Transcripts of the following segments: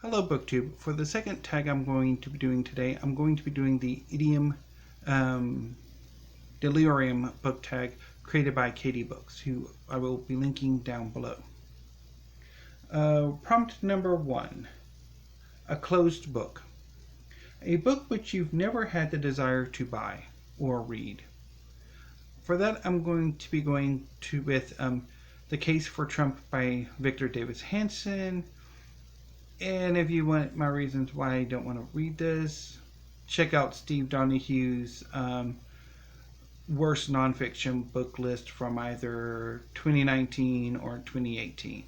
Hello BookTube. For the second tag I'm going to be doing today, I'm going to be doing the Idiom Delirium book tag created by Katie Books, who I will be linking down below. Prompt number 1. A closed book. A book which you've never had the desire to buy or read. For that, I'm going to be going with The Case for Trump by Victor Davis Hanson. And if you want my reasons why I don't want to read this, check out Steve Donahue's worst nonfiction book list from either 2019 or 2018.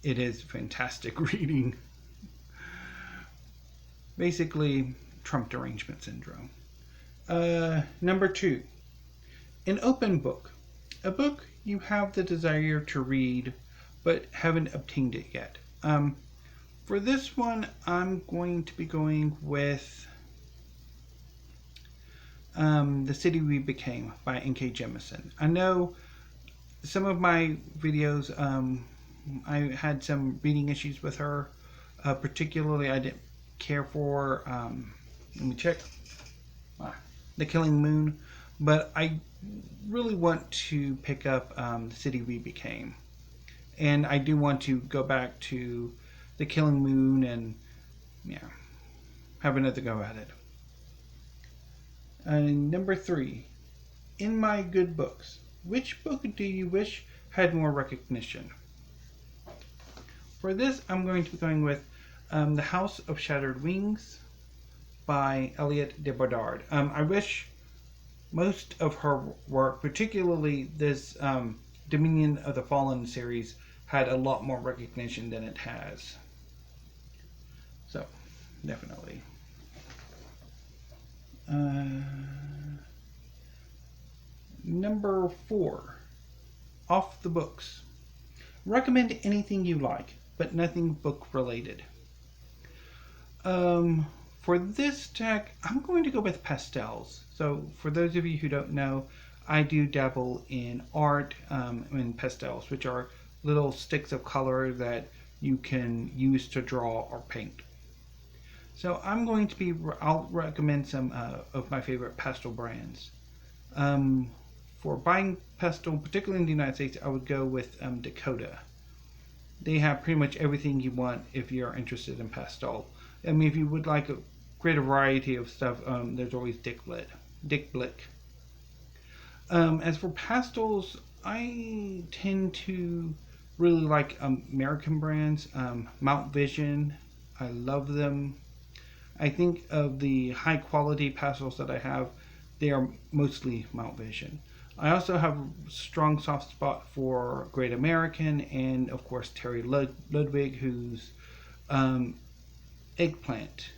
It is fantastic reading. Basically, Trump derangement syndrome. Number 2. An open book. A book you have the desire to read but haven't obtained it yet. For this one, I'm going to be going with The City We Became by N.K. Jemisin. I know some of my videos, I had some reading issues with her. Particularly, I didn't care for, let me check, The Killing Moon. But I really want to pick up The City We Became. And I do want to go back to The Killing Moon and have another go at it. Number 3. In my good books, which book do you wish had more recognition? For this, I'm going to be going with The House of Shattered Wings by Aliette de Boddard. I wish most of her work, particularly this Dominion of the Fallen series, had a lot more recognition than it has. So, definitely. Number 4. Off the books. Recommend anything you like, but nothing book related. For this tag, I'm going to go with pastels. So, for those of you who don't know, I do dabble in art in pastels, which are little sticks of color that you can use to draw or paint. So I'll recommend some of my favorite pastel brands. For buying pastel, particularly in the United States, I would go with Dakota. They have pretty much everything you want if you're interested in pastel. I mean, if you would like a greater variety of stuff, there's always Dick Blick. As for pastels, I tend to really like American brands. Mount Vision, I love them. I think of the high quality pastels that I have, they are mostly Mount Vision. I also have a strong soft spot for Great American and of course Terry Ludwig, whose Eggplant,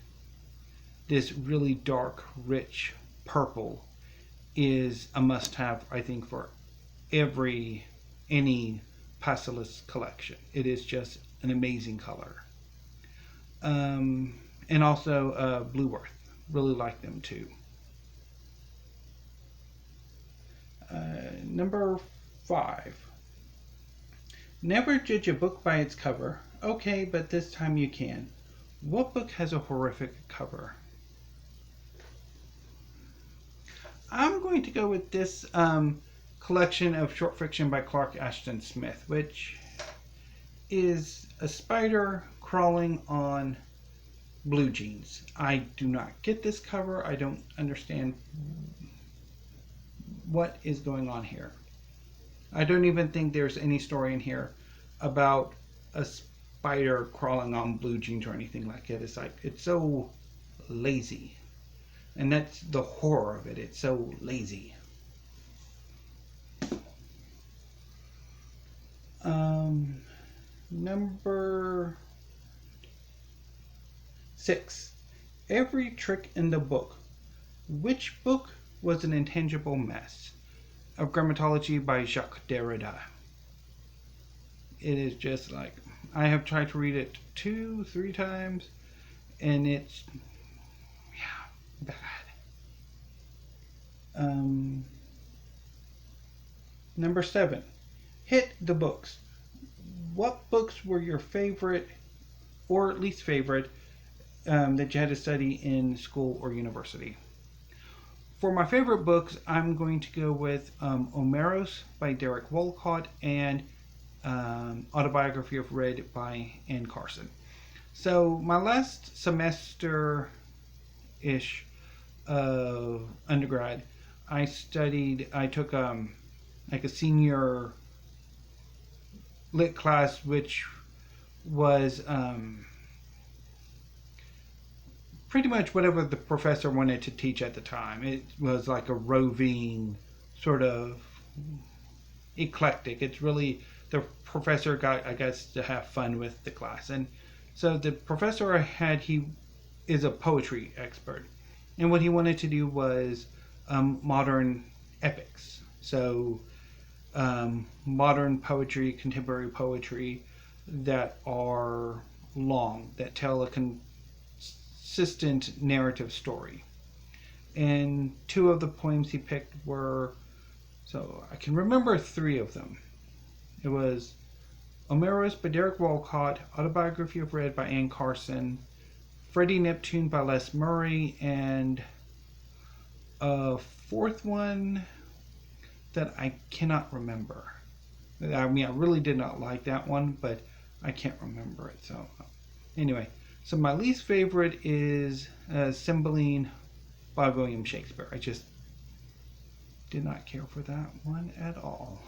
this really dark, rich purple, is a must-have, I think, for any pastelist collection. It is just an amazing color. And also Blueworth. Really like them too. Number 5. Never judge a book by its cover. Okay, but this time you can. What book has a horrific cover? I'm going to go with this collection of short fiction by Clark Ashton Smith, which is a spider crawling on blue jeans. I do not get this cover. I don't understand what is going on here. I don't even think there's any story in here about a spider crawling on blue jeans or anything like it. It's so lazy. And that's the horror of it. It's so lazy. Number 6. Every trick in the book. Which book was an intangible mess? Of Grammatology by Jacques Derrida. It is just like, I have tried to read it 2-3 times, and it's bad. Number 7. Hit the books. What books were your favorite or least favorite that you had to study in school or university. For my favorite books, I'm going to go with Omeros by Derek Walcott and Autobiography of Red by Anne Carson. So my last semester-ish of undergrad, I took like a senior lit class, which was pretty much whatever the professor wanted to teach at the time. It was like a roving sort of eclectic. It's really the professor got, I guess, to have fun with the class. And so the professor he is a poetry expert. And what he wanted to do was modern epics. So modern poetry, contemporary poetry that are long, that tell a consistent narrative story. And two of the poems he picked were, so I can remember three of them. It was Omeros by Derek Walcott, Autobiography of Red by Anne Carson, Freddie Neptune by Les Murray, and a fourth one that I cannot remember. I mean, I really did not like that one, but I can't remember it. So anyway, so my least favorite is Cymbeline by William Shakespeare. I just did not care for that one at all.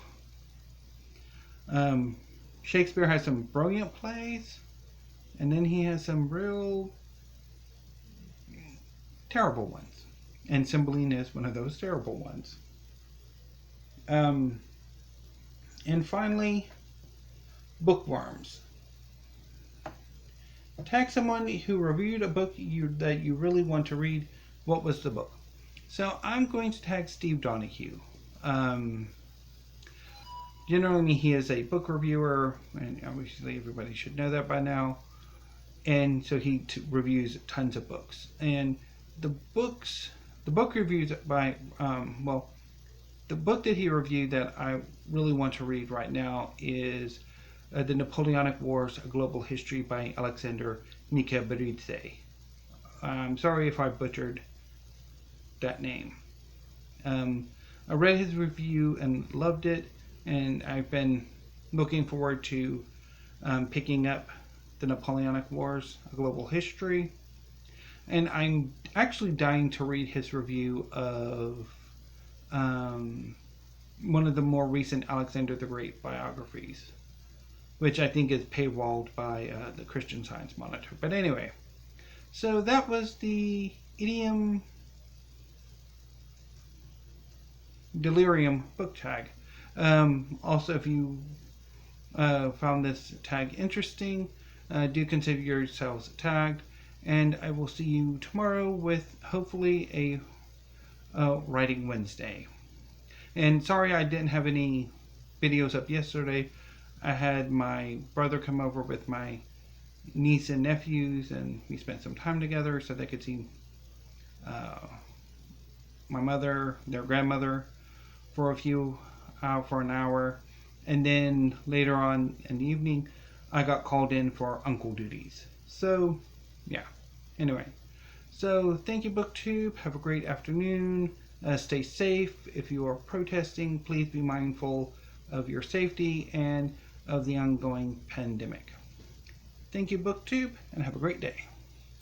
Shakespeare has some brilliant plays, and then he has some real terrible ones. And Cymbeline is one of those terrible ones. And finally, bookworms. Tag someone who reviewed a book that you really want to read. What was the book? So I'm going to tag Steve Donahue. Generally, he is a book reviewer, and obviously everybody should know that by now. And so he reviews tons of books. And the book reviews by, the book that he reviewed that I really want to read right now is The Napoleonic Wars, A Global History by Alexander Mikaberidze. I'm sorry if I butchered that name. I read his review and loved it, and I've been looking forward to picking up The Napoleonic Wars, A Global History. And I'm actually dying to read his review of one of the more recent Alexander the Great biographies, which I think is paywalled by the Christian Science Monitor. But anyway, so that was the Idiom Delirium book tag. Also, if you found this tag interesting, do consider yourselves tagged, and I will see you tomorrow with hopefully a Writing Wednesday. And sorry I didn't have any videos up yesterday. I had my brother come over with my niece and nephews, and we spent some time together so they could see my mother, their grandmother, for an hour. And then later on in the evening, I got called in for uncle duties. So, yeah. Anyway, so thank you, BookTube. Have a great afternoon. Stay safe. If you are protesting, please be mindful of your safety and of the ongoing pandemic. Thank you, BookTube, and have a great day.